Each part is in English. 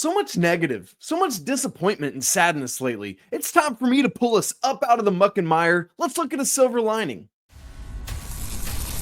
So much negative, so much disappointment and sadness lately. It's time for me to pull us up out of the muck and mire. Let's look at a silver lining.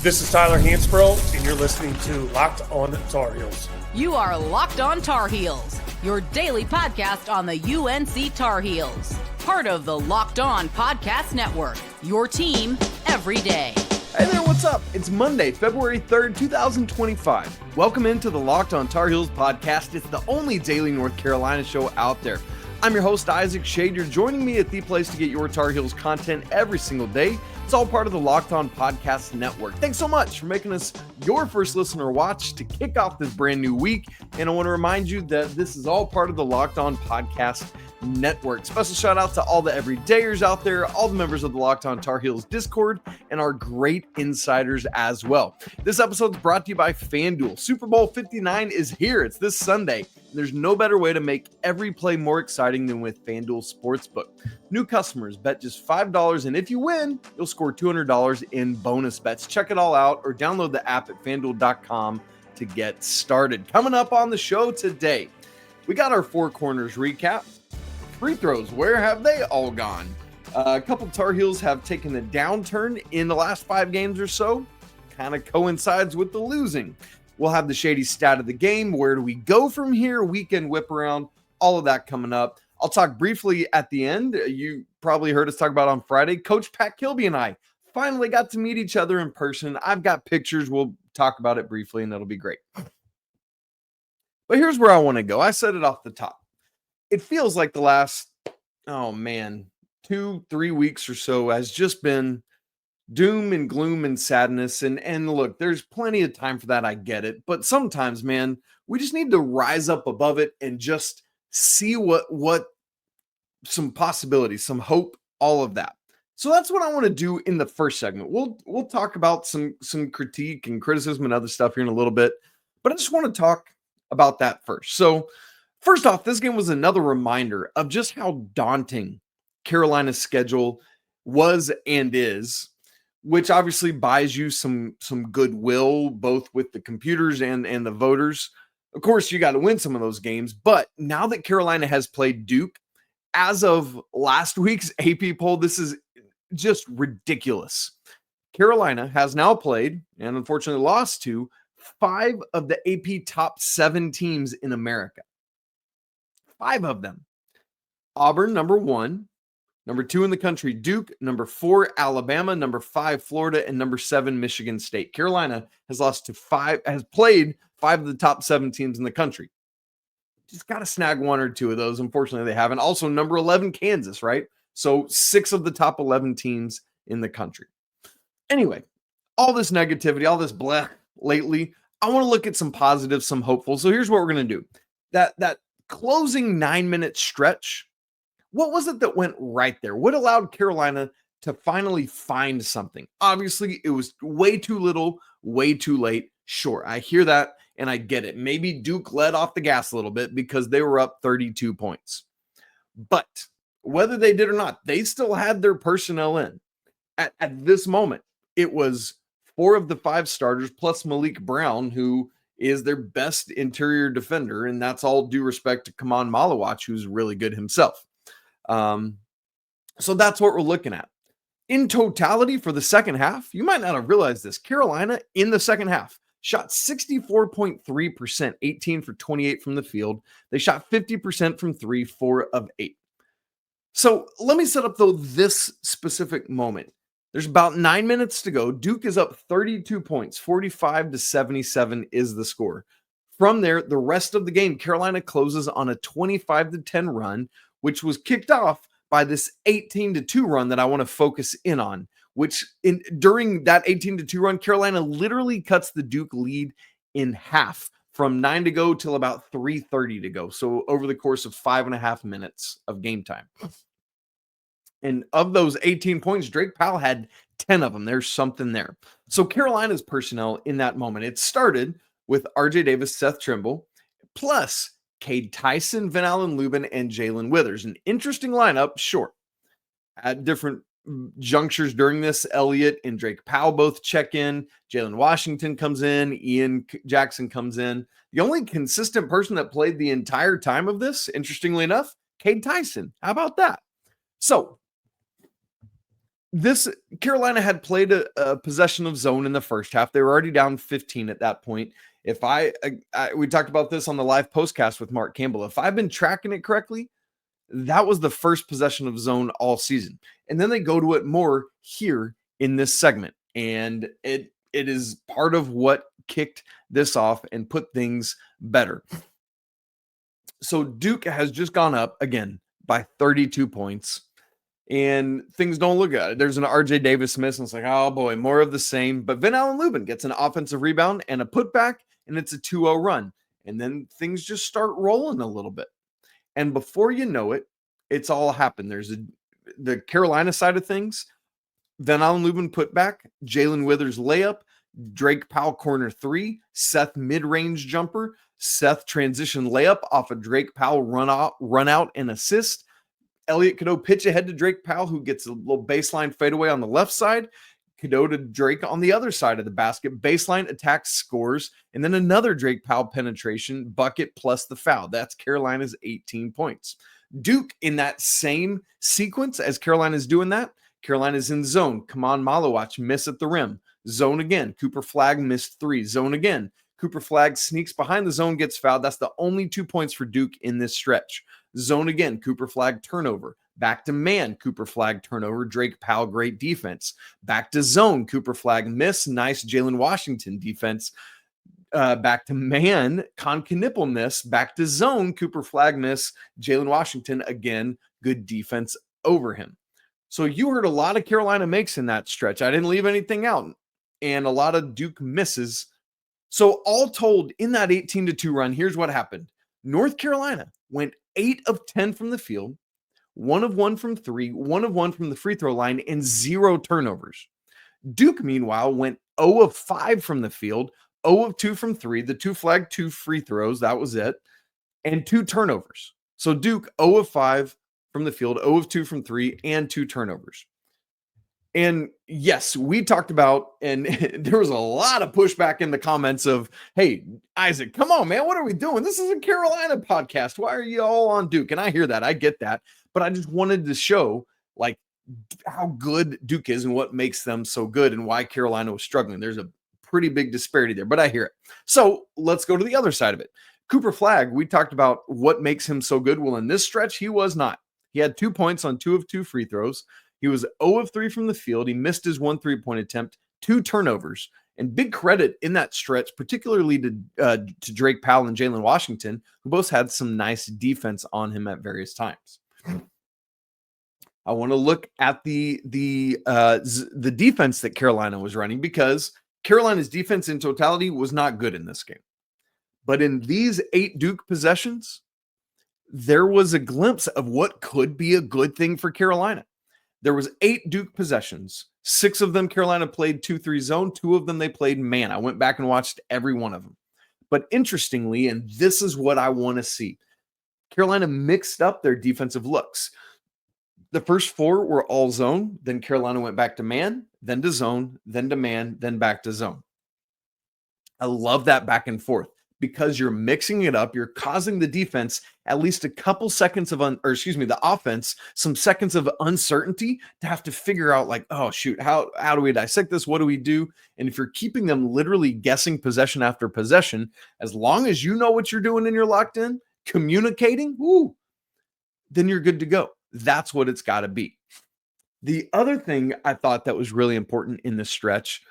This is Tyler Hansbrough, and you're listening to Locked On Tar Heels. You are Locked On Tar Heels, your daily podcast on the UNC Tar Heels. Part of the Locked On Podcast Network, your team every day. Hey there, what's up? It's Monday, February 3rd, 2025. Welcome into the Locked On Tar Heels podcast. It's the only daily North Carolina show out there. I'm your host, Isaac Schade. You're joining me at the place to get your Tar Heels content every single day. It's all part of the Locked On Podcast Network. Thanks so much for making us your first listener watch to kick off this brand new week. And I want to remind you that this is all part of the Locked On Podcast Network. Special shout out to all the everydayers out there, all the members of the Locked On Tar Heels Discord, and our great insiders as well. This episode is brought to you by FanDuel. Super Bowl 59 is here. It's this Sunday. There's no better way to make every play more exciting than with FanDuel Sportsbook. New customers bet just $5, and if you win, you'll score $200 in bonus bets. Check it all out or download the app at FanDuel.com to get started. Coming up on the show today, we got our Four Corners recap. Free throws, where have they all gone? A couple Tar Heels have taken a downturn in the last 5 games or so. Kind of coincides with the losing. We'll have the Shady stat of the game. Where do we go from here? Weekend whip around, all of that coming up. I'll talk briefly at the end. You probably heard us talk about on Friday. Coach Pat Kilby and I finally got to meet each other in person. I've got pictures. We'll talk about it briefly, and it'll be great. But here's where I want to go. I said it off the top. It feels like the last, 2-3 weeks or so has just been doom and gloom and sadness. And look, there's plenty of time for that. I get it. But sometimes, man, we just need to rise up above it and just see what some possibilities, some hope, all of that. So that's what I want to do in the first segment. We'll talk about some critique and criticism and other stuff here in a little bit. But I just want to talk about that first. So first off, this game was another reminder of just how daunting Carolina's schedule was and is, which obviously buys you some goodwill, both with the computers and the voters. Of course, you got to win some of those games, but now that Carolina has played Duke, as of last week's AP poll, this is just ridiculous. Carolina has now played, and unfortunately lost to, 5 of the AP top 7 teams in America. 5 of them. Auburn, number 1. Number 2 in the country, Duke. Number 4, Alabama. Number 5, Florida. And number 7, Michigan State. Carolina has played 5 of the top 7 teams in the country. Just got to snag 1 or 2 of those. Unfortunately, they haven't. Also, number 11, Kansas, right? So 6 of the top 11 teams in the country. Anyway, all this negativity, all this bleh lately, I want to look at some positives, some hopeful. So here's what we're going to do. That closing 9-minute stretch, what was it that went right there? What allowed Carolina to finally find something? Obviously, it was way too little, way too late. Sure, I hear that and I get it. Maybe Duke let off the gas a little bit because they were up 32 points. But whether they did or not, they still had their personnel in. At this moment, it was 4 of the 5 starters plus Malik Brown, who is their best interior defender, and that's all due respect to Kaman Malawach, who's really good himself. So that's what we're looking at. In totality for the second half, you might not have realized this, Carolina in the second half shot 64.3%, 18 for 28 from the field. They shot 50% from 3, 4 of 8. So let me set up, though, this specific moment. There's about 9 minutes to go. Duke is up 32 points, 45-77 is the score. From there, the rest of the game, Carolina closes on a 25-10 run, which was kicked off by this 18-2 run that I want to focus in on, which during that 18-2 run, Carolina literally cuts the Duke lead in half from 9 to go till about 3:30 to go. So over the course of 5.5 minutes of game time. And of those 18 points, Drake Powell had 10 of them. There's something there. So Carolina's personnel in that moment, it started with RJ Davis, Seth Trimble, plus Cade, Tyson, Van Allen, Lubin, and Jalen Withers. An interesting lineup, sure. At different junctures during this. Elliot and Drake Powell both check in. Jalen Washington comes in. Ian Jackson comes in. The only consistent person that played the entire time of this, interestingly enough, Cade Tyson. How about that? So this Carolina had played a possession of zone in the first half. They were already down 15 at that point. If we talked about this on the live postcast with Mark Campbell. If I've been tracking it correctly, that was the first possession of zone all season. And then they go to it more here in this segment. And it is part of what kicked this off and put things better. So Duke has just gone up again by 32 points. And things don't look good. There's an RJ Davis miss, and it's like, oh boy, more of the same. But Van Allen Lubin gets an offensive rebound and a putback, and it's a 2-0 run. And then things just start rolling a little bit. And before you know it, it's all happened. There's the Carolina side of things. Van Allen Lubin putback, Jalen Withers layup, Drake Powell corner 3, Seth mid-range jumper, Seth transition layup off of Drake Powell run out and assist. Elliot Cadeau pitch ahead to Drake Powell, who gets a little baseline fadeaway on the left side. Cadeau to Drake on the other side of the basket. Baseline attack, scores, and then another Drake Powell penetration, bucket plus the foul. That's Carolina's 18 points. Duke, in that same sequence as Carolina's doing that, Carolina's in zone. Kaman Malawach miss at the rim. Zone again. Cooper Flagg missed 3. Zone again. Cooper Flagg sneaks behind the zone, gets fouled. That's the only 2 points for Duke in this stretch. Zone again, Cooper Flagg turnover. Back to man, Cooper Flagg turnover. Drake Powell, great defense. Back to zone, Cooper Flagg miss. Nice Jalen Washington defense. Back to man, Con Knipple miss. Back to zone, Cooper Flagg miss. Jalen Washington, again, good defense over him. So you heard a lot of Carolina makes in that stretch. I didn't leave anything out. And a lot of Duke misses. So all told, in that 18-2 run, here's what happened. North Carolina went 8 of 10 from the field, 1 of 1 from 3, 1 of 1 from the free throw line, and 0 turnovers. Duke, meanwhile, went 0 of 5 from the field, 0 of 2 from 3, the 2 flag, 2 free throws, that was it, and 2 turnovers. So Duke, 0 of 5 from the field, 0 of 2 from 3, and 2 turnovers. And yes, we talked about, and there was a lot of pushback in the comments of, hey, Isaac, come on, man, what are we doing? This is a Carolina podcast. Why are you all on Duke? And I hear that. I get that. But I just wanted to show, like, how good Duke is and what makes them so good and why Carolina was struggling. There's a pretty big disparity there, but I hear it. So let's go to the other side of it. Cooper Flagg, we talked about what makes him so good. Well, in this stretch, he was not. He had 2 points on 2 of 2 free throws. He was 0 of 3 from the field. He missed his 1 3-point attempt, 2 turnovers, and big credit in that stretch, particularly to Drake Powell and Jalen Washington, who both had some nice defense on him at various times. I want to look at the defense that Carolina was running, because Carolina's defense in totality was not good in this game. But in these 8 Duke possessions, there was a glimpse of what could be a good thing for Carolina. There was 8 Duke possessions. 6 of them Carolina played 2-3 zone. 2 of them they played man. I went back and watched every one of them. But interestingly, and this is what I want to see, Carolina mixed up their defensive looks. The first 4 were all zone. Then Carolina went back to man, then to zone, then to man, then back to zone. I love that back and forth, because you're mixing it up. You're causing the defense at least a couple seconds of the offense, some seconds of uncertainty to have to figure out, like, oh shoot, how do we dissect this? What do we do? And if you're keeping them literally guessing possession after possession, as long as you know what you're doing and you're locked in, communicating, then you're good to go. That's what it's got to be. The other thing I thought that was really important in this stretch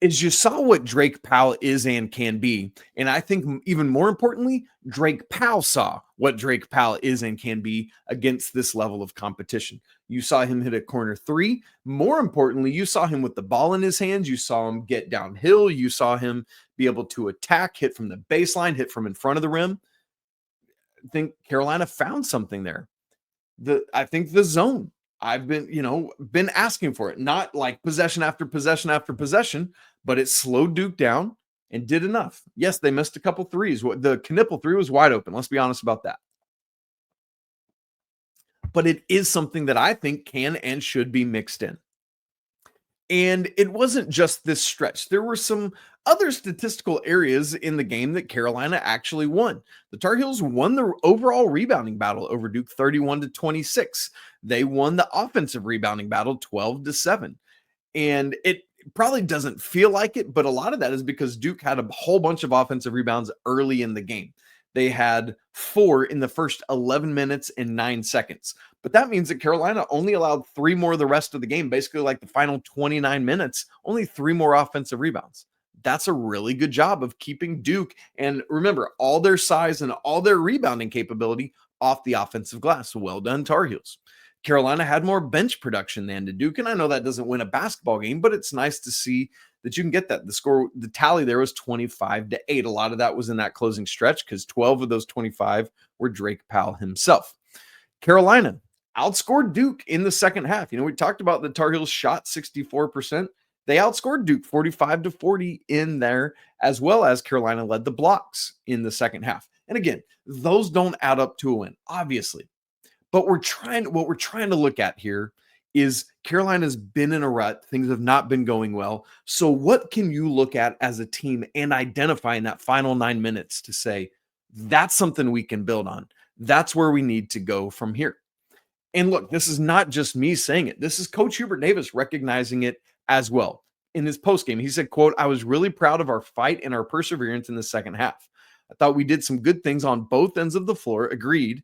is you saw what Drake Powell is and can be. And I think even more importantly, Drake Powell saw what Drake Powell is and can be against this level of competition. You saw him hit a corner 3. More importantly, you saw him with the ball in his hands. You saw him get downhill. You saw him be able to attack, hit from the baseline, hit from in front of the rim. I think Carolina found something there. I think the zone. I've been asking for it, not like possession after possession after possession, but it slowed Duke down and did enough. Yes, they missed a couple threes. The Knipple 3 was wide open. Let's be honest about that. but it is something that I think can and should be mixed in. And it wasn't just this stretch. There were some other statistical areas in the game that Carolina actually won. The Tar Heels won the overall rebounding battle over Duke 31-26. They won the offensive rebounding battle 12-7. And it probably doesn't feel like it, but a lot of that is because Duke had a whole bunch of offensive rebounds early in the game. They had 4 in the first 11 minutes and 9 seconds. But that means that Carolina only allowed 3 more the rest of the game, basically like the final 29 minutes, only 3 more offensive rebounds. That's a really good job of keeping Duke, and remember, all their size and all their rebounding capability off the offensive glass. Well done, Tar Heels. Carolina had more bench production than did Duke, and I know that doesn't win a basketball game, but it's nice to see that you can get that. The tally there was 25-8. A lot of that was in that closing stretch because 12 of those 25 were Drake Powell himself. Carolina outscored Duke in the second half. We talked about the Tar Heels shot 64%. They outscored Duke 45-40 in there, as well as Carolina led the blocks in the second half. And again, those don't add up to a win, obviously. But what we're trying to look at here is Carolina's been in a rut. Things have not been going well. So what can you look at as a team and identify in that final 9 minutes to say, that's something we can build on? That's where we need to go from here. And look, this is not just me saying it. This is Coach Hubert Davis recognizing it as well. In his postgame, he said, quote, "I was really proud of our fight and our perseverance in the second half. I thought we did some good things on both ends of the floor, agreed,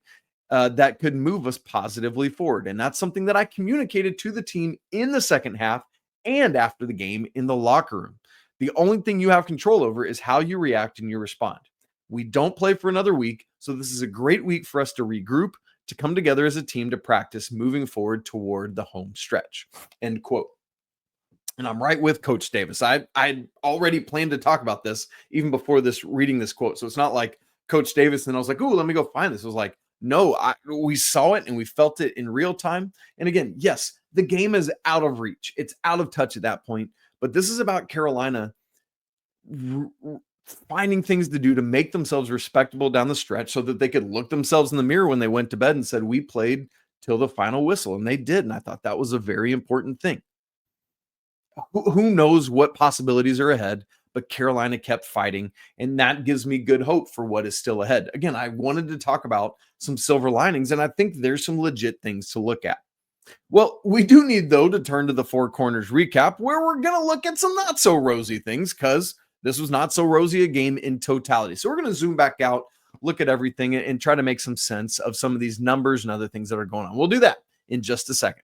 that could move us positively forward. And that's something that I communicated to the team in the second half and after the game in the locker room. The only thing you have control over is how you react and you respond. We don't play for another week, so this is a great week for us to regroup, to come together as a team to practice moving forward toward the home stretch." End quote. And I'm right with Coach Davis. I already planned to talk about this even before reading this quote. So it's not like Coach Davis and I was like, "Oh, let me go find this." It was like, no, we saw it and we felt it in real time. And again, yes, the game is out of reach. It's out of touch at that point. But this is about Carolina finding things to do to make themselves respectable down the stretch so that they could look themselves in the mirror when they went to bed and said, we played till the final whistle. And they did. And I thought that was a very important thing. Who knows what possibilities are ahead, but Carolina kept fighting, and that gives me good hope for what is still ahead. Again, I wanted to talk about some silver linings, and I think there's some legit things to look at. Well, we do need, though, to turn to the Four Corners recap, where we're going to look at some not so rosy things, because this was not so rosy a game in totality. So we're going to zoom back out, look at everything, and try to make some sense of some of these numbers and other things that are going on. We'll do that in just a second.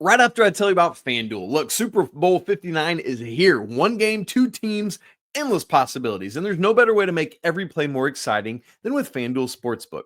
Right after I tell you about FanDuel. Look, Super Bowl 59 is here. One game, 2 teams, endless possibilities. And there's no better way to make every play more exciting than with FanDuel Sportsbook.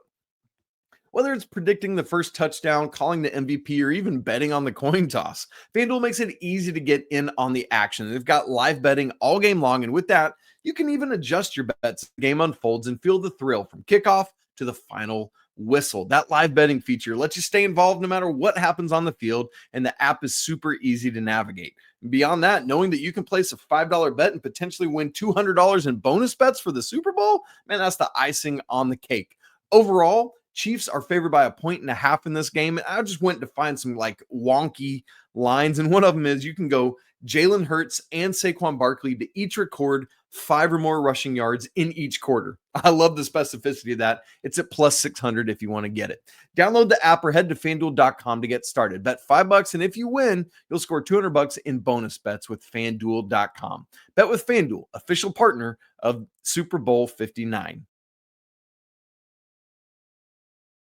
Whether it's predicting the first touchdown, calling the MVP, or even betting on the coin toss, FanDuel makes it easy to get in on the action. They've got live betting all game long, and with that, you can even adjust your bets as the game unfolds and feel the thrill from kickoff to the final whistle. That live betting feature lets you stay involved no matter what happens on the field, and the app is super easy to navigate. Beyond that, knowing that you can place a $5 bet and potentially win $200 in bonus bets for the Super Bowl, man, that's the icing on the cake. Overall, Chiefs are favored by 1.5 in this game. I just went to find some like wonky lines, and one of them is you can go Jalen Hurts and Saquon Barkley to each record 5 or more rushing yards in each quarter. I love the specificity of that. It's at plus 600 if you want to get it. Download the app or head to FanDuel.com to get started. Bet $5, and if you win, you'll score $200 in bonus bets with FanDuel.com. Bet with FanDuel, official partner of Super Bowl 59.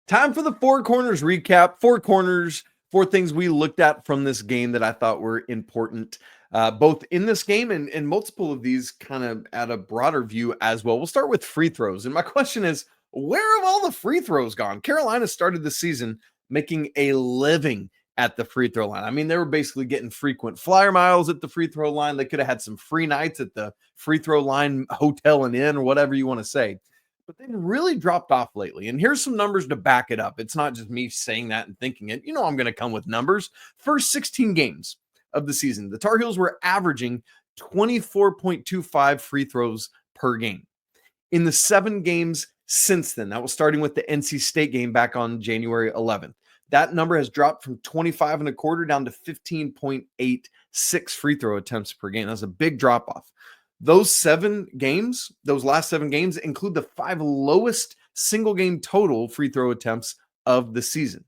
Time for the Four Corners recap. 4 corners, 4 things we looked at from this game that I thought were important, both in this game and multiple of these kind of at a broader view as well. We'll start with free throws. And my question is, where have all the free throws gone? Carolina started the season making a living at the free throw line. I mean, they were basically getting frequent flyer miles at the free throw line. They could have had some free nights at the free throw line hotel and inn, or whatever you want to say. But they've really dropped off lately. And here's some numbers to back it up. It's not just me saying that and thinking it. You know I'm going to come with numbers. First 16 games of the season, the Tar Heels were averaging 24.25 free throws per game. In the 7 games since then. That was starting with the NC State game back on January 11th. That number has dropped from 25 and a quarter down to 15.86 free throw attempts per game. That's a big drop off. Those last 7 games include the 5 lowest single game total free throw attempts of the season.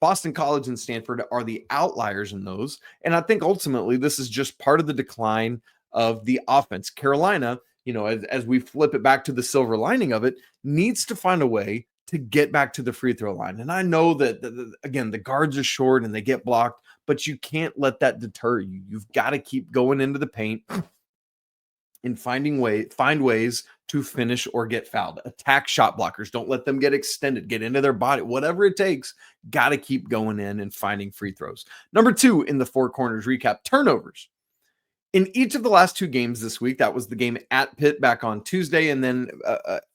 Boston College and Stanford are the outliers in those. And I think ultimately this is just part of the decline of the offense. Carolina, as we flip it back to the silver lining of it, needs to find a way to get back to the free throw line. And I know that, again, the guards are short and they get blocked, but you can't let that deter you. You've got to keep going into the paint and find ways to finish or get fouled. Attack shot blockers. Don't let them get extended. Get into their body. Whatever it takes, got to keep going in and finding free throws. Number 2 in the Four Corners recap, turnovers. In each of the last 2 games this week, that was the game at Pitt back on Tuesday and then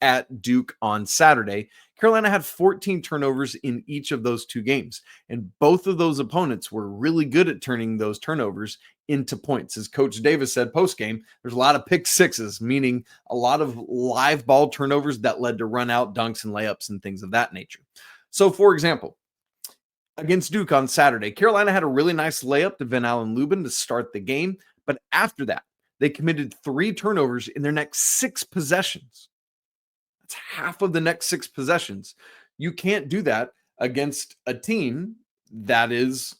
at Duke on Saturday, Carolina had 14 turnovers in each of those 2 games. And both of those opponents were really good at turning those turnovers into points. As Coach Davis said post-game, there's a lot of pick sixes, meaning a lot of live ball turnovers that led to run out dunks and layups and things of that nature. So, for example, against Duke on Saturday, Carolina had a really nice layup to Van Allen Lubin to start the game. But after that, they committed 3 turnovers in their next 6 possessions. That's half of the next 6 possessions. You can't do that against a team that is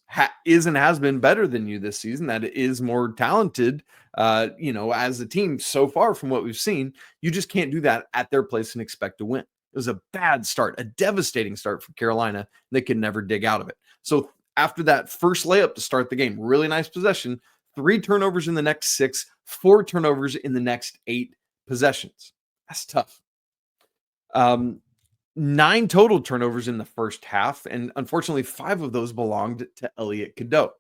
and has been better than you this season, that is more talented, as a team so far from what we've seen. You just can't do that at their place and expect to win. It was a bad start, a devastating start for Carolina. They could never dig out of it. So after that first layup to start the game, really nice possession, 3 turnovers in the next 6, 4 turnovers in the next 8 possessions. That's tough. 9 total turnovers in the first half, and unfortunately 5 of those belonged to Elliot Cadeau.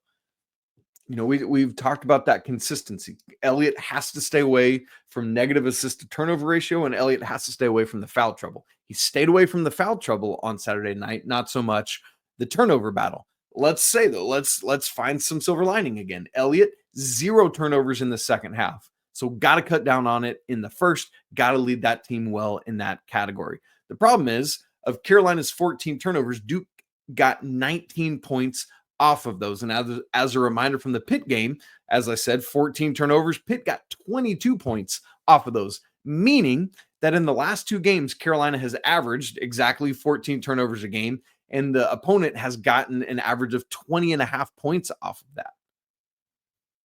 We've talked about that consistency. Elliot has to stay away from negative assist to turnover ratio, and Elliot has to stay away from the foul trouble. He stayed away from the foul trouble on Saturday night, not so much the turnover battle. Let's say, though, let's find some silver lining again. Elliot, 0 turnovers in the second half. So got to cut down on it in the first, got to lead that team well in that category. The problem is, of Carolina's 14 turnovers, Duke got 19 points off of those. And as a reminder from the Pitt game, as I said, 14 turnovers, Pitt got 22 points off of those, meaning that in the last 2 games, Carolina has averaged exactly 14 turnovers a game, and the opponent has gotten an average of 20.5 points off of that.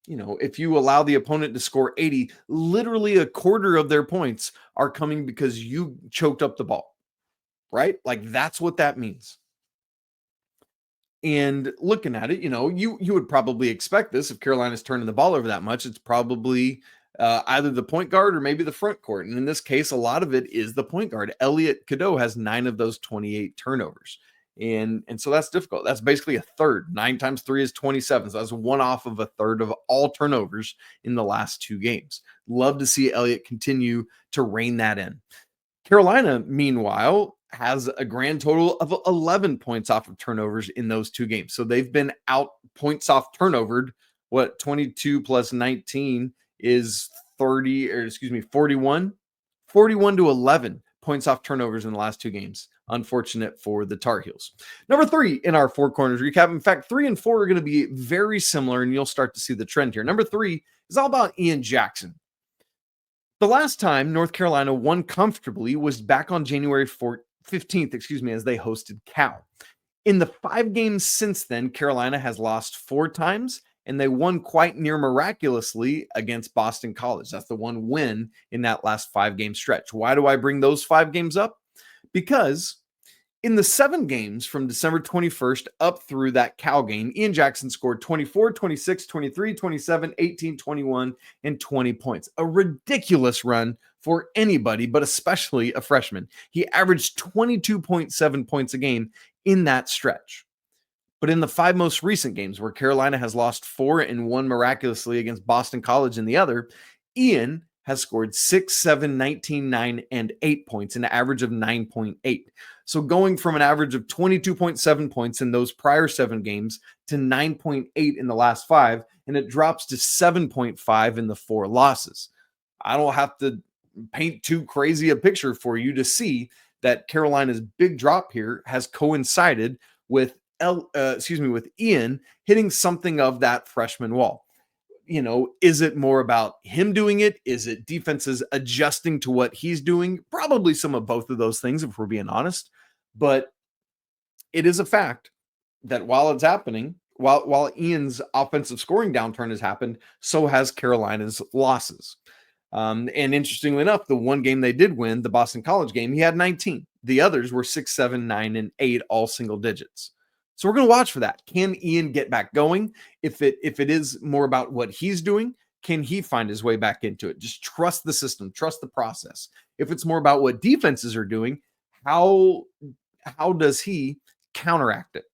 If you allow the opponent to score 80, literally a quarter of their points are coming because you choked up the ball, right? Like, that's what that means. And looking at it, you would probably expect this. If Carolina's turning the ball over that much, it's probably either the point guard or maybe the front court. And in this case, a lot of it is the point guard. Elliot Cadeau has 9 of those 28 turnovers. And so that's difficult. That's basically a third. 9 times 3 is 27. So that's 1 off of a third of all turnovers in the last 2 games. Love to see Elliot continue to rein that in. Carolina, meanwhile, has a grand total of 11 points off of turnovers in those 2 games. So they've been out points off turnovered. 22 plus 19 is 41. 41 to 11 points off turnovers in the last 2 games. Unfortunate for the Tar Heels. Number 3 in our Four Corners recap. In fact, 3 and 4 are going to be very similar, and you'll start to see the trend here. Number 3 is all about Ian Jackson. The last time North Carolina won comfortably was back on January 15th, as they hosted Cal. In the 5 games since then, Carolina has lost 4 times, and they won quite near miraculously against Boston College. That's the one win in that last 5-game stretch. Why do I bring those 5 games up? Because in the 7 games from December 21st up through that Cal game, Ian Jackson scored 24, 26, 23, 27, 18, 21, and 20 points. A ridiculous run for anybody, but especially a freshman. He averaged 22.7 points a game in that stretch. But in the 5 most recent games, where Carolina has lost 4 and won miraculously against Boston College in the other, Ian has scored 6, 7, 19, 9, and 8 points, an average of 9.8. So going from an average of 22.7 points in those prior 7 games to 9.8 in the last 5, and it drops to 7.5 in the 4 losses. I don't have to paint too crazy a picture for you to see that Carolina's big drop here has coincided with with Ian hitting something of that freshman wall. Is it more about him doing it? Is it defenses adjusting to what he's doing? Probably some of both of those things, if we're being honest. But it is a fact that while it's happening, while Ian's offensive scoring downturn has happened, so has Carolina's losses. And interestingly enough, the one game they did win, the Boston College game, he had 19. The others were 6, 7, 9, and 8, all single digits. So we're going to watch for that. Can Ian get back going? If it is more about what he's doing, can he find his way back into it? Just trust the system, trust the process. If it's more about what defenses are doing, how does he counteract it?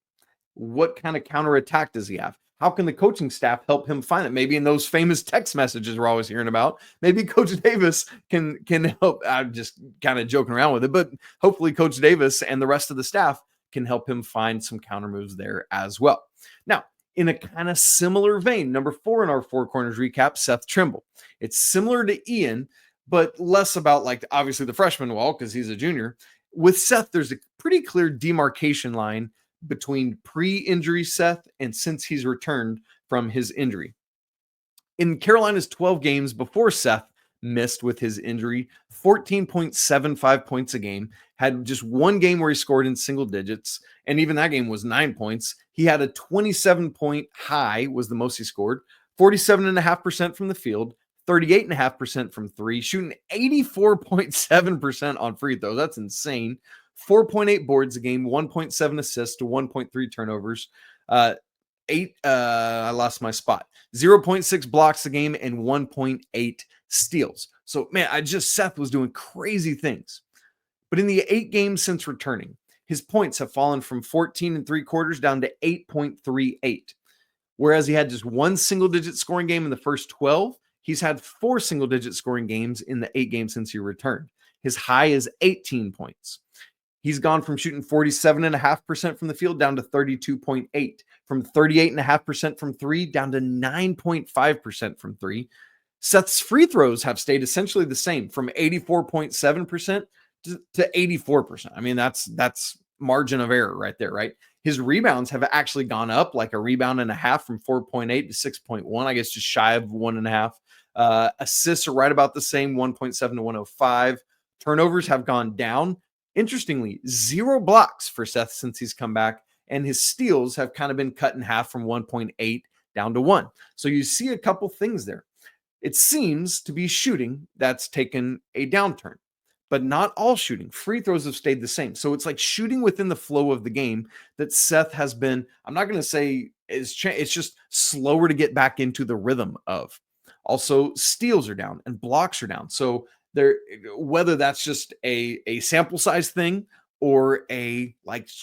What kind of counterattack does he have? How can the coaching staff help him find it? Maybe in those famous text messages we're always hearing about, maybe Coach Davis can help. I'm just kind of joking around with it, but hopefully Coach Davis and the rest of the staff can help him find some counter moves there as well. Now, in a kind of similar vein, number 4 in our Four Corners recap, Seth Trimble. It's similar to Ian, but less about obviously the freshman wall because he's a junior. With Seth, there's a pretty clear demarcation line between pre-injury Seth and since he's returned from his injury. In Carolina's 12 games before Seth missed with his injury, 14.75 points a game, had just one game where he scored in single digits, and even that game was 9 points. He had a 27-point high, was the most he scored, 47.5% from the field, 38.5% from three, shooting 84.7% on free throws. That's insane. 4.8 boards a game, 1.7 assists to 1.3 turnovers, I lost my spot, 0.6 blocks a game, and 1.8 steals. So, man, Seth was doing crazy things. But in the 8 games since returning, his points have fallen from 14 3/4 down to 8.38. Whereas he had just one single-digit scoring game in the first 12, he's had 4 single-digit scoring games in the 8 games since he returned. His high is 18 points. He's gone from shooting 47.5% from the field down to 32.8, from 38.5% from three down to 9.5% from three. Seth's free throws have stayed essentially the same, from 84.7% to 84%. I mean, that's margin of error right there, right? His rebounds have actually gone up, like a rebound and a half, from 4.8 to 6.1, I guess just shy of 1.5. Assists are right about the same, 1.7 to 105. Turnovers have gone down. Interestingly, 0 blocks for Seth since he's come back, and his steals have kind of been cut in half from 1.8 down to 1. So you see a couple things there. It seems to be shooting that's taken a downturn, but not all shooting. Free throws have stayed the same. So it's like shooting within the flow of the game that Seth has been, I'm not going to say it's just slower to get back into the rhythm of. Also, steals are down and blocks are down. So there, whether that's just a sample size thing or a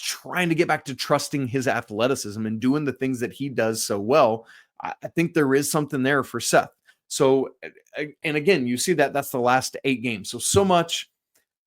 trying to get back to trusting his athleticism and doing the things that he does so well, I think there is something there for Seth. So, and again, you see that's the last 8 games. So much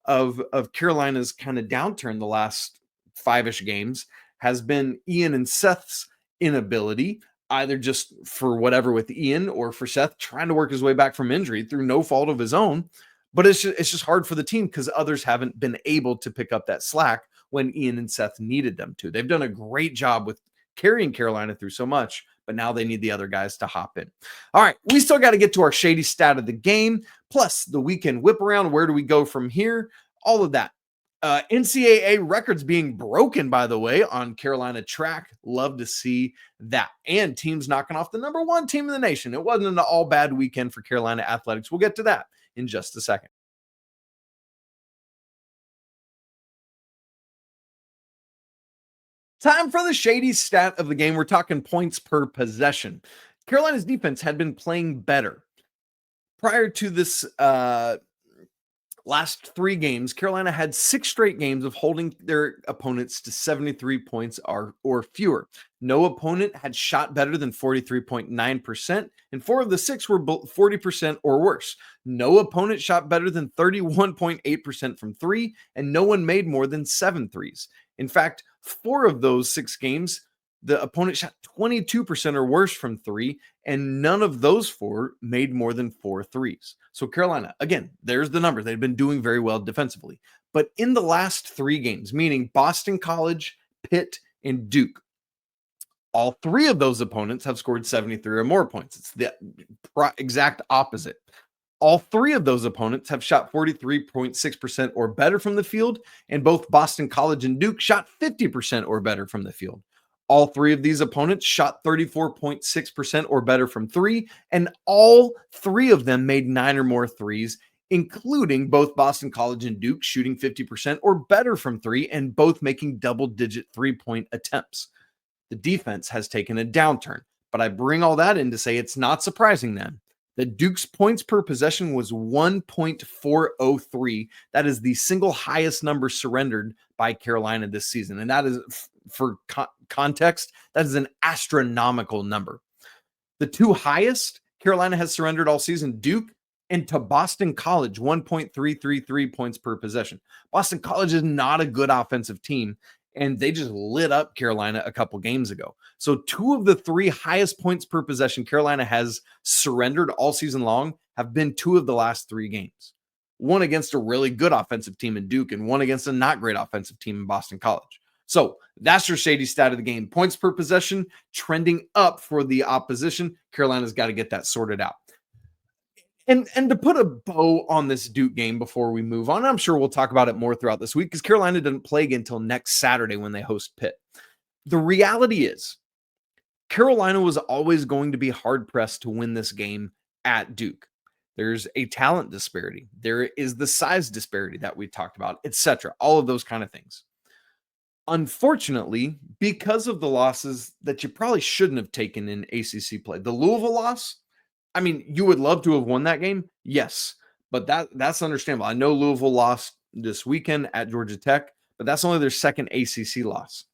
of Carolina's kind of downturn the last 5-ish games has been Ian and Seth's inability, either just for whatever with Ian or for Seth trying to work his way back from injury through no fault of his own. But it's just hard for the team because others haven't been able to pick up that slack when Ian and Seth needed them to. They've done a great job with carrying Carolina through so much, but now they need the other guys to hop in. All right, we still got to get to our Shady stat of the game, plus the weekend whip around. Where do we go from here? All of that. NCAA records being broken, by the way, on Carolina track. Love to see that. And teams knocking off the number 1 team in the nation. It wasn't an all bad weekend for Carolina athletics. We'll get to that in just a second. Time for the Shady stat of the game. We're talking points per possession. Carolina's defense had been playing better. Prior to this last 3 games, Carolina had 6 straight games of holding their opponents to 73 points or fewer. No opponent had shot better than 43.9%, and 4 of the 6 were 40% or worse. No opponent shot better than 31.8% from 3, and no one made more than 7 threes. In fact, 4 of those 6 games, the opponent shot 22% or worse from 3, and none of those 4 made more than 4 threes. So Carolina, again, there's the number. They've been doing very well defensively. But in the last 3 games, meaning Boston College, Pitt, and Duke, all 3 of those opponents have scored 73 or more points. It's the exact opposite. All 3 of those opponents have shot 43.6% or better from the field, and both Boston College and Duke shot 50% or better from the field. All 3 of these opponents shot 34.6% or better from 3, and all 3 of them made 9 or more threes, including both Boston College and Duke shooting 50% or better from 3, and both making double-digit 3-point attempts. The defense has taken a downturn, but I bring all that in to say it's not surprising then that Duke's points per possession was 1.403. That is the single highest number surrendered by Carolina this season. And that is, for context, that is an astronomical number. The 2 highest Carolina has surrendered all season, Duke and to Boston College, 1.333 points per possession. Boston College is not a good offensive team, and they just lit up Carolina a couple games ago. So 2 of the 3 highest points per possession Carolina has surrendered all season long have been 2 of the last 3 games. One against a really good offensive team in Duke and one against a not great offensive team in Boston College. So that's your Shady stat of the game. Points per possession trending up for the opposition. Carolina's got to get that sorted out. And to put a bow on this Duke game before we move on, I'm sure we'll talk about it more throughout this week because Carolina doesn't play again until next Saturday when they host Pitt. The reality is Carolina was always going to be hard-pressed to win this game at Duke. There's a talent disparity. There is the size disparity that we talked about, etc. All of those kind of things. Unfortunately, because of the losses that you probably shouldn't have taken in ACC play, the Louisville loss, I mean, you would love to have won that game. Yes, but that's understandable. I know Louisville lost this weekend at Georgia Tech, but that's only their second ACC loss.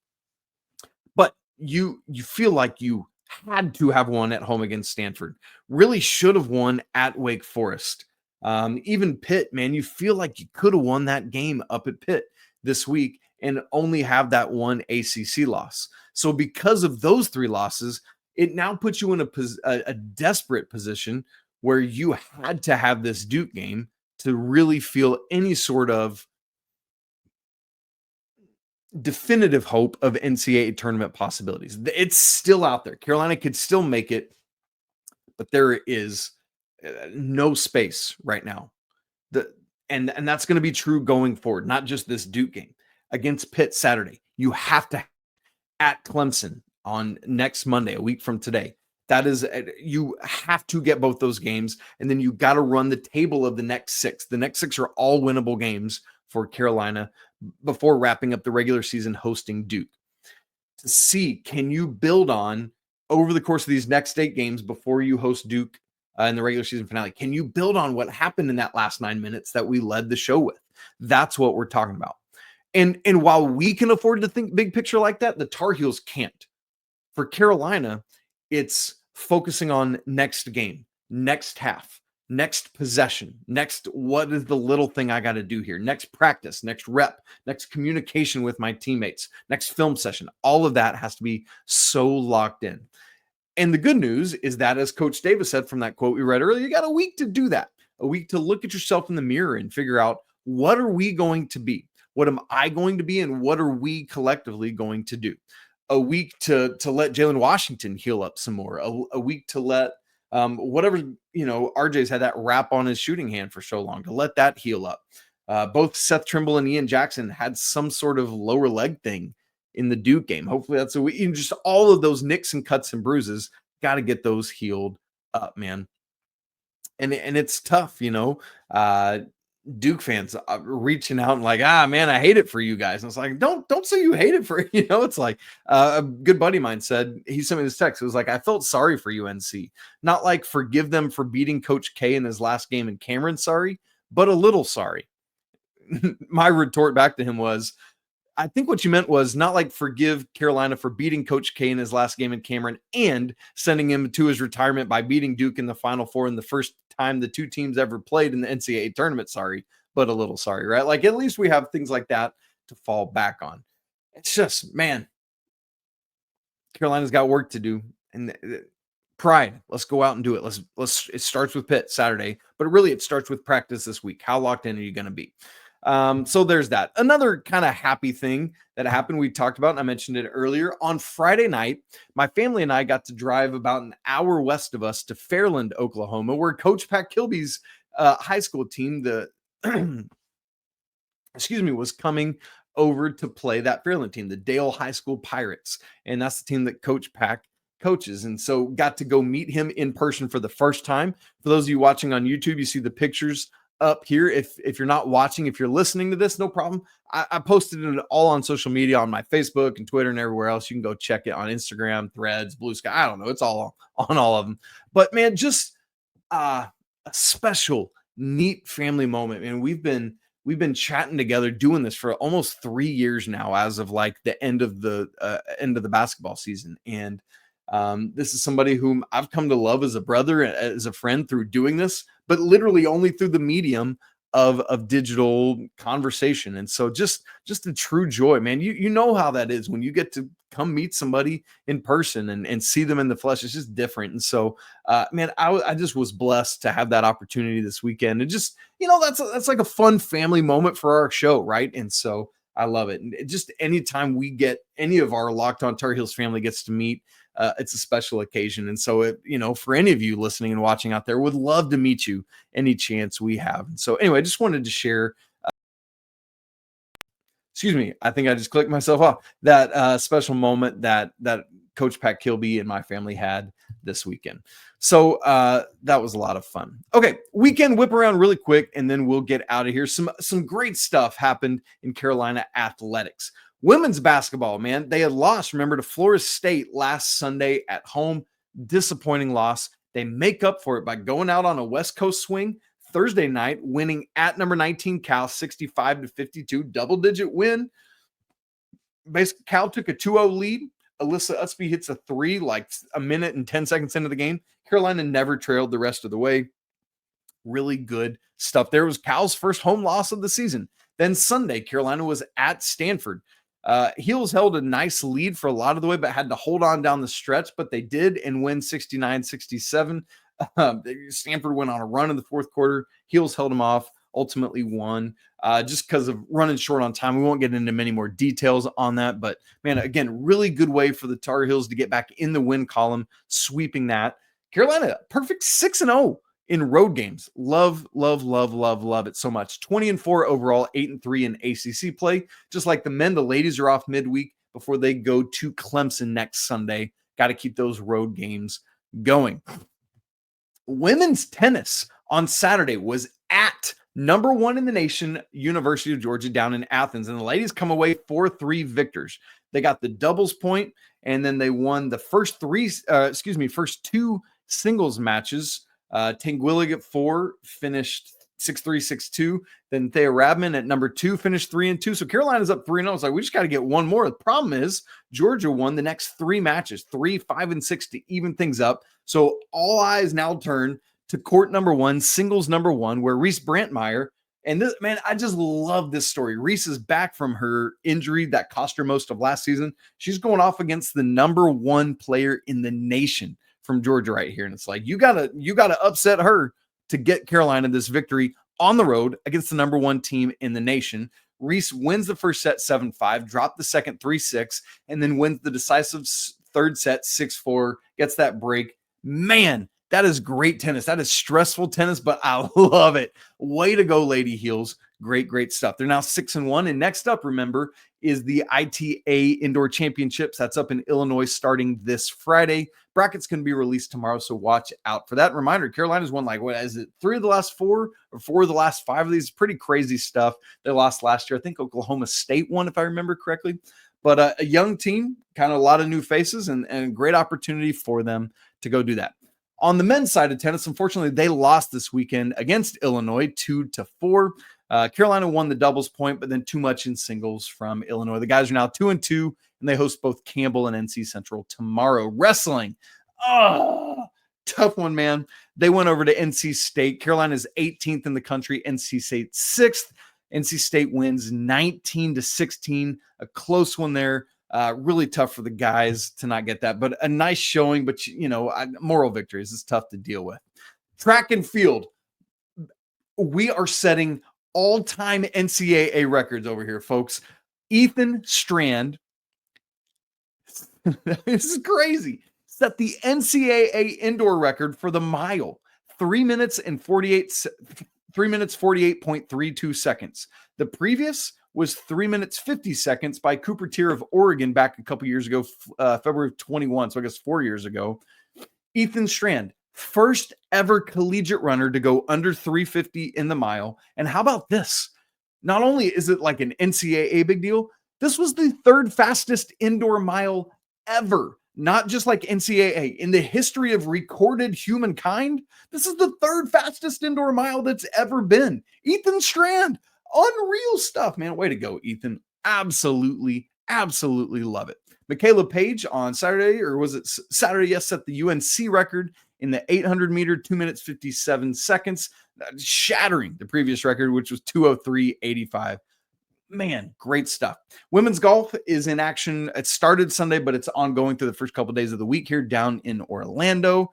But you feel like you had to have won at home against Stanford. Really should have won at Wake Forest. Even Pitt, man, you feel like you could have won that game up at Pitt this week and only have that one ACC loss. So because of those 3 losses, it now puts you in a desperate position where you had to have this Duke game to really feel any sort of definitive hope of NCAA tournament possibilities. It's still out there. Carolina could still make it, but there is no space right now. And that's going to be true going forward, not just this Duke game. Against Pitt Saturday, you have to at Clemson on next Monday, a week from today. That is, you have to get both those games, and then you got to run the table of the next 6. The next 6 are all winnable games for Carolina before wrapping up the regular season hosting Duke. To see, can you build on over the course of these next 8 games before you host Duke in the regular season finale? Can you build on what happened in that last 9 minutes that we led the show with? That's what we're talking about. And while we can afford to think big picture like that, the Tar Heels can't. For Carolina, it's focusing on next game, next half, next possession, next what is the little thing I got to do here, next practice, next rep, next communication with my teammates, next film session. All of that has to be so locked in. And the good news is that, as Coach Davis said from that quote we read earlier, you got a week to do that, a week to look at yourself in the mirror and figure out, what are we going to be? What am I going to be? And what are we collectively going to do? A week to let Jalen Washington heal up some more, a week to let whatever, RJ's had that wrap on his shooting hand for so long, to let that heal up. Both Seth Trimble and Ian Jackson had some sort of lower leg thing in the Duke game. Hopefully that's a week. Just all of those nicks and cuts and bruises, got to get those healed up, man. And it's tough, Duke fans reaching out and like, man, I hate it for you guys. And it's like, don't say you hate it for, it's like a good buddy of mine said, he sent me this text. It was like, I felt sorry for UNC, not like forgive them for beating Coach K in his last game in Cameron, sorry, but a little sorry. My retort back to him was, I think what you meant was not like forgive Carolina for beating Coach K in his last game in Cameron and sending him to his retirement by beating Duke in the Final Four in the first time the 2 teams ever played in the NCAA tournament. Sorry, but a little sorry, right? Like, at least we have things like that to fall back on. It's just, man, Carolina's got work to do. And pride, let's go out and do it. It starts with Pitt Saturday, but really it starts with practice this week. How locked in are you going to be? So there's that. Another kind of happy thing that happened, we talked about, and I mentioned it earlier. On Friday night, my family and I got to drive about an hour west of us to Fairland, Oklahoma, where Coach Pat Kilby's high school team, the was coming over to play that Fairland team, the Dale High School Pirates. And that's the team that Coach Pack coaches. And so got to go meet him in person for the first time. For those of you watching on YouTube, you see the pictures up here. If you're not watching, if you're listening to this, no problem. I posted it all on social media, on my Facebook and Twitter and everywhere else. You can go check it on Instagram, Threads, Blue Sky. I don't know. It's all on all of them. But man, just a special, neat family moment. And we've been chatting together, doing this for almost 3 years now, as of like the end of the basketball season. And this is somebody whom I've come to love as a brother, as a friend, through doing this, but literally only through the medium of digital conversation. And so just a true joy, man. You know how that is when you get to come meet somebody in person and see them in the flesh. It's just different. And so, man, I just was blessed to have that opportunity this weekend. And just, that's like a fun family moment for our show, right? And so I love it. And just anytime we get any of our Locked On Tar Heels family gets to meet, it's a special occasion. And so, for any of you listening and watching out there, would love to meet you any chance we have. And so anyway, I just wanted to share, I think I just clicked myself off, that special moment that Coach Pat Kilby and my family had this weekend. So that was a lot of fun. Okay, weekend whip around really quick, and then we'll get out of here. Some great stuff happened in Carolina athletics. Women's basketball, man, they had lost, remember, to Florida State last Sunday at home. Disappointing loss. They make up for it by going out on a West Coast swing Thursday night, winning at number 19 Cal 65-52, double-digit win. Basically, Cal took a 2-0 lead. Alyssa Utsby hits a three like a minute and 10 seconds into the game. Carolina never trailed the rest of the way. Really good stuff. There was Cal's first home loss of the season. Then Sunday, Carolina was at Stanford. Heels held a nice lead for a lot of the way, but had to hold on down the stretch, but they did and win 69-67. Stanford went on a run in the fourth quarter. Heels held them off, ultimately won just because of running short on time. We won't get into many more details on that, but man, again, really good way for the Tar Heels to get back in the win column, sweeping that. Carolina, perfect 6-0 in road games. Love it so much. 20-4 overall, 8-3 in ACC play. Just like the men, the ladies are off midweek before they go to Clemson next Sunday. Got to keep those road games going. Women's tennis on Saturday was at number 1 in the nation, University of Georgia, down in Athens. And the ladies come away 4-3 victors. They got the doubles point, and then they won the first two singles matches. Tanguilig at 4 finished 6-3, 6-2. Then Thea Radman at number 2 finished 3-2. So Carolina's up 3-0. It's like, we just got to get one more. The problem is Georgia won the next 3 matches, 3, 5, and 6 to even things up. So all eyes now turn to court number 1, singles number 1, where Reese Brantmeyer, and this, man, I just love this story. Reese is back from her injury that cost her most of last season. She's going off against the number 1 player in the nation from Georgia right here. And it's like, you gotta upset her to get Carolina this victory on the road against the number 1 team in the nation. Reese wins the first set 7-5, dropped the second 3-6, and then wins the decisive third set 6-4, gets that break. Man, that is great tennis. That is stressful tennis, but I love it. Way to go, Lady Heels. Great stuff. They're now 6-1. And next up, remember, is the ITA Indoor Championships. That's up in Illinois starting this Friday. Brackets can be released tomorrow, so watch out for that. Reminder, Carolina's won 3 of the last 4 or 4 of the last 5 of these. Pretty crazy stuff. They lost last year. I think Oklahoma State won, if I remember correctly. But a young team, kind of a lot of new faces, and a great opportunity for them to go do that. On the men's side of tennis, unfortunately, they lost this weekend against Illinois 2-4. Carolina won the doubles point, but then too much in singles from Illinois. The guys are now 2-2, and they host both Campbell and NC Central tomorrow. Wrestling. Tough one, man. They went over to NC State. Carolina's 18th in the country. NC State 6th. NC State wins 19-16. A close one there. Really tough for the guys to not get that, but a nice showing. But moral victories is tough to deal with. Track and field. We are setting all-time NCAA records over here, folks. Ethan Strand, this is crazy, set the NCAA indoor record for the mile, 3 minutes 48.32 seconds. The previous was 3 minutes 50 seconds by Cooper Tier of Oregon back a couple years ago, February of 21, so I guess 4 years ago. Ethan Strand, first ever collegiate runner to go under 350 in the mile. And how about this? Not only is it like an NCAA big deal, this was the third fastest indoor mile ever. Not just like NCAA. In the history of recorded humankind, this is the third fastest indoor mile that's ever been. Ethan Strand, unreal stuff, man. Way to go, Ethan. Absolutely love it. Michaela Page on Saturday, or was it Saturday? Yes, set the UNC record in the 800 meter, 2 minutes, 57 seconds, shattering the previous record, which was 2:03.85. Man, great stuff. Women's golf is in action. It started Sunday, but it's ongoing through the first couple of days of the week here down in Orlando.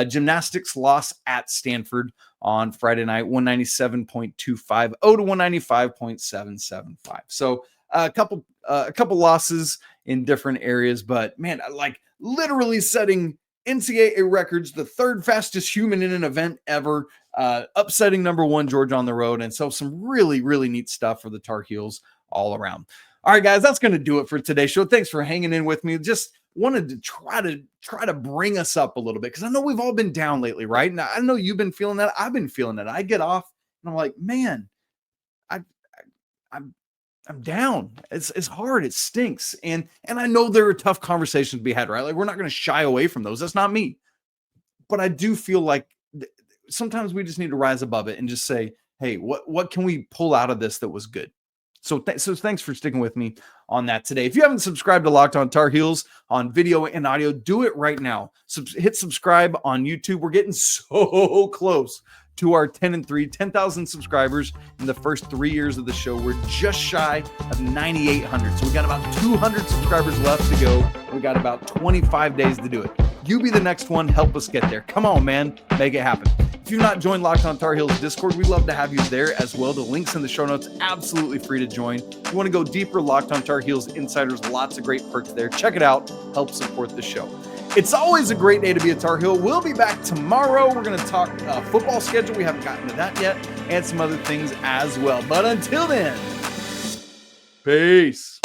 Gymnastics lost at Stanford on Friday night, 197.250 to 195.775. So a couple losses in different areas, but man, like literally setting NCAA records, the third fastest human in an event ever, upsetting number one Georgia on the road. And so some really neat stuff for the Tar Heels all around. All right, guys, that's going to do it for today's show. Thanks for hanging in with me. Just wanted to try to bring us up a little bit, because I know we've all been down lately, right? And I know you've been feeling that. I've been feeling that. I get off and I'm like, man, I'm down. It's hard. It stinks. And I know there are tough conversations to be had, right? Like, we're not going to shy away from those. That's not me. But I do feel like sometimes we just need to rise above it and just say, hey, what can we pull out of this that was good? So thanks for sticking with me on that today. If you haven't subscribed to Locked On Tar Heels on video and audio, do it right now. Hit subscribe on YouTube. We're getting so close to our 10,000 subscribers in the first 3 years of the show. We're just shy of 9,800. So we got about 200 subscribers left to go. We got about 25 days to do it. You be the next one. Help us get there. Come on, man. Make it happen. If you've not joined Locked On Tar Heels Discord, we'd love to have you there as well. The link's in the show notes. Absolutely free to join. If you want to go deeper, Locked On Tar Heels Insiders, lots of great perks there. Check it out. Help support the show. It's always a great day to be a Tar Heel. We'll be back tomorrow. We're going to talk football schedule. We haven't gotten to that yet, and some other things as well. But until then, peace.